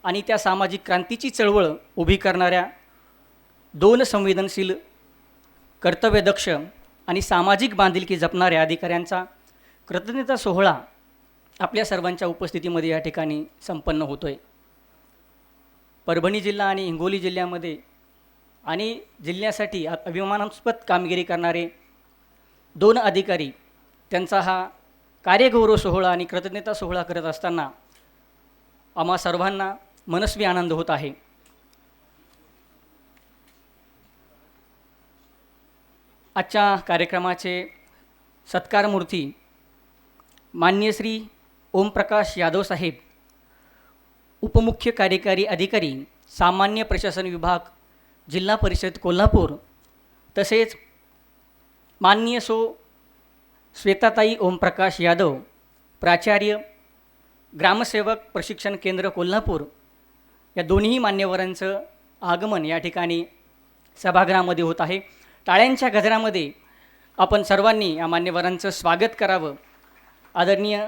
आणि त्या सामाजिक क्रांतीची चळवळ उभी करणाऱ्या दोन संवेदनशील, कर्तव्यदक्ष आणि सामाजिक बांधिलकी जपणाऱ्या अधिकाऱ्यांचा कृतज्ञता सोहळा आपल्या सर्वांच्या उपस्थितीमध्ये या ठिकाणी संपन्न होतो आहे. परभणी जिल्हा आणि हिंगोली जिल्ह्यामध्ये आणि जिल्ह्यासाठी अभिमानास्पद कामगिरी करणारे दोन अधिकारी त्यांचा हा कार्यगौरव सोहळा आणि कृतज्ञता सोहळा करत असताना आम्हा सर्वांना मनस्वी आनंद होत आहे. आजच्या कार्यक्रमाचे सत्कारमूर्ती माननीय श्री ओमप्रकाश यादव साहेब, उपमुख्य कार्यकारी अधिकारी, सामान्य प्रशासन विभाग, जिल्हा परिषद कोल्हापूर, तसेच माननीय श्वेताताई ओमप्रकाश यादव, प्राचार्य, ग्रामसेवक प्रशिक्षण केंद्र कोल्हापूर, या दोन्ही मान्यवरांचं आगमन या ठिकाणी सभागृहामध्ये होत आहे. टाळ्यांच्या गजरामध्ये आपण सर्वांनी या मान्यवरांचं स्वागत करावं. आदरणीय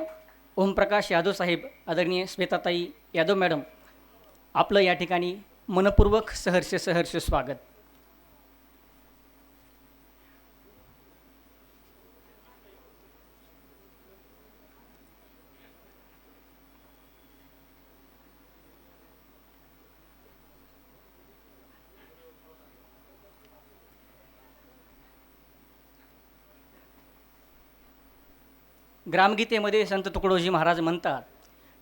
ओमप्रकाश यादव साहेब, आदरणीय श्वेताताई यादव मॅडम, आपलं या ठिकाणी मनपूर्वक सहर्ष स्वागत. ग्रामगीतेमध्ये संत तुकडोजी महाराज म्हणतात,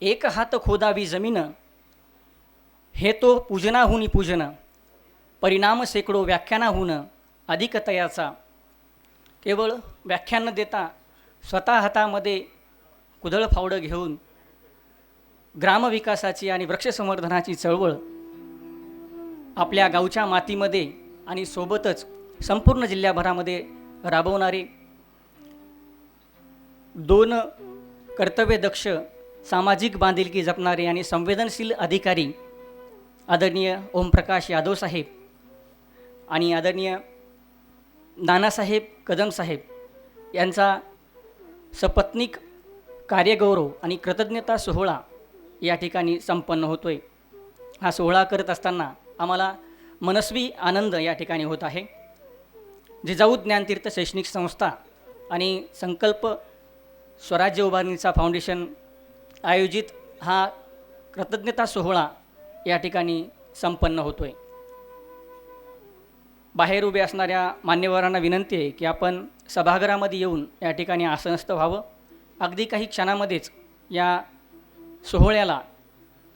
एक हात खोदावी जमीन, हे तो पूजनाहुनी पूजन, परिणाम शेकडो व्याख्यानाहून अधिक तयाचा. केवळ व्याख्यान न देता स्वतः हातामध्ये कुदळ फावडं घेऊन ग्रामविकासाची आणि वृक्षसंवर्धनाची चळवळ आपल्या गावच्या मातीमध्ये आणि सोबतच संपूर्ण जिल्ह्याभरामध्ये राबवणारे दोन कर्तव्यदक्ष, सामाजिक बांधिलकी जपणारे आणि संवेदनशील अधिकारी आदरणीय ओमप्रकाश यादव साहेब आणि आदरणीय नानासाहेब कदम साहेब यांचा सपत्नीक कार्यगौरव आणि कृतज्ञता सोहळा या ठिकाणी संपन्न होतो आहे. हा सोहळा करत असताना आम्हाला मनस्वी आनंद या ठिकाणी होत आहे. जिजाऊ ज्ञानतीर्थ शैक्षणिक संस्था आणि संकल्प स्वराज्य उभारणीचा फाउंडेशन आयोजित हा कृतज्ञता सोहळा या ठिकाणी संपन्न होतो आहे. बाहेर उभे असणाऱ्या मान्यवरांना विनंती आहे की आपण सभागृहामध्ये येऊन या ठिकाणी आसनस्थ व्हावं. अगदी काही क्षणामध्येच या सोहळ्याला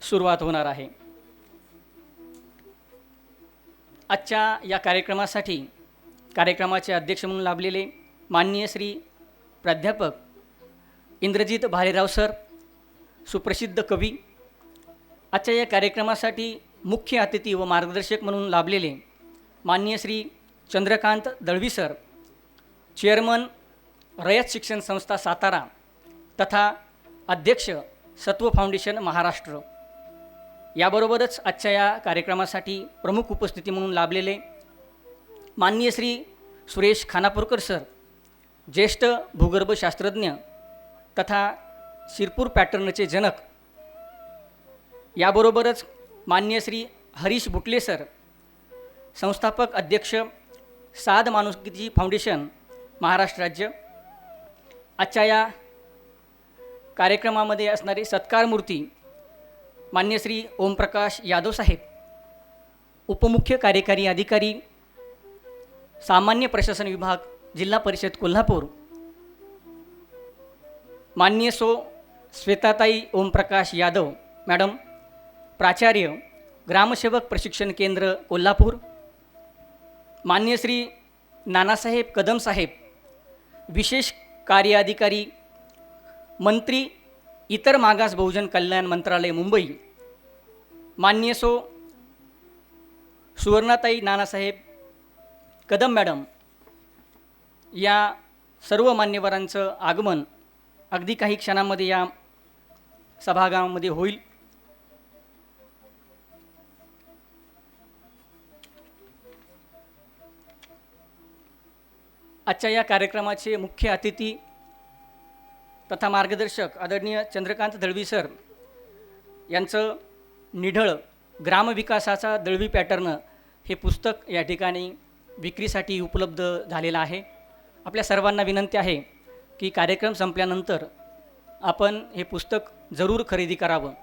सुरुवात होणार आहे. आजच्या या कार्यक्रमासाठी कार्यक्रमाचे अध्यक्ष म्हणून लाभलेले माननीय श्री प्राध्यापक इंद्रजित भालेराव सर, सुप्रसिद्ध कवी. आजच्या या कार्यक्रमासाठी मुख्य अतिथी व मार्गदर्शक म्हणून लाभलेले माननीय श्री चंद्रकांत दळवी सर, चेअरमन रयत शिक्षण संस्था सातारा तथा अध्यक्ष सत्व फाउंडेशन महाराष्ट्र. याबरोबरच आजच्या या कार्यक्रमासाठी प्रमुख उपस्थिती म्हणून लाभलेले माननीय श्री सुरेश खानापूरकर सर, ज्येष्ठ भूगर्भशास्त्रज्ञ तथा शिरपूर पॅटर्नचे जनक. याबरोबरच माननीय श्री हरीश बुटले सर, संस्थापक अध्यक्ष साध माणुसकी फाउंडेशन महाराष्ट्र राज्य. आजच्या या कार्यक्रमामध्ये असणारे सत्कारमूर्ती माननीय श्री ओमप्रकाश यादव साहेब, उपमुख्य कार्यकारी अधिकारी, सामान्य प्रशासन विभाग, जिल्हा परिषद कोल्हापूर. माननीय श्वेताताई ओमप्रकाश यादव मॅडम, प्राचार्य, ग्रामसेवक प्रशिक्षण केंद्र कोल्हापूर. माननीय श्री नानासाहेब कदम साहेब, विशेष कार्य अधिकारी, मंत्री, इतर मागास बहुजन कल्याण मंत्रालय मुंबई. माननीय सुवर्णाताई नानासाहेब कदम मॅडम, या सर्व मान्यवरांचं आगमन अगदी काही क्षणामध्ये या सभागृहामध्ये होईल. आजच्या या कार्यक्रमाचे मुख्य अतिथी तथा मार्गदर्शक आदरणीय चंद्रकांत दळवी सर यांचं निढळ ग्रामविकासाचा दळवी पॅटर्न हे पुस्तक या ठिकाणी विक्रीसाठी उपलब्ध झालेलं आहे. आपल्या सर्वांना विनंती आहे की कार्यक्रम संपल्यानंतर आपण हे पुस्तक जरूर खरेदी करावं.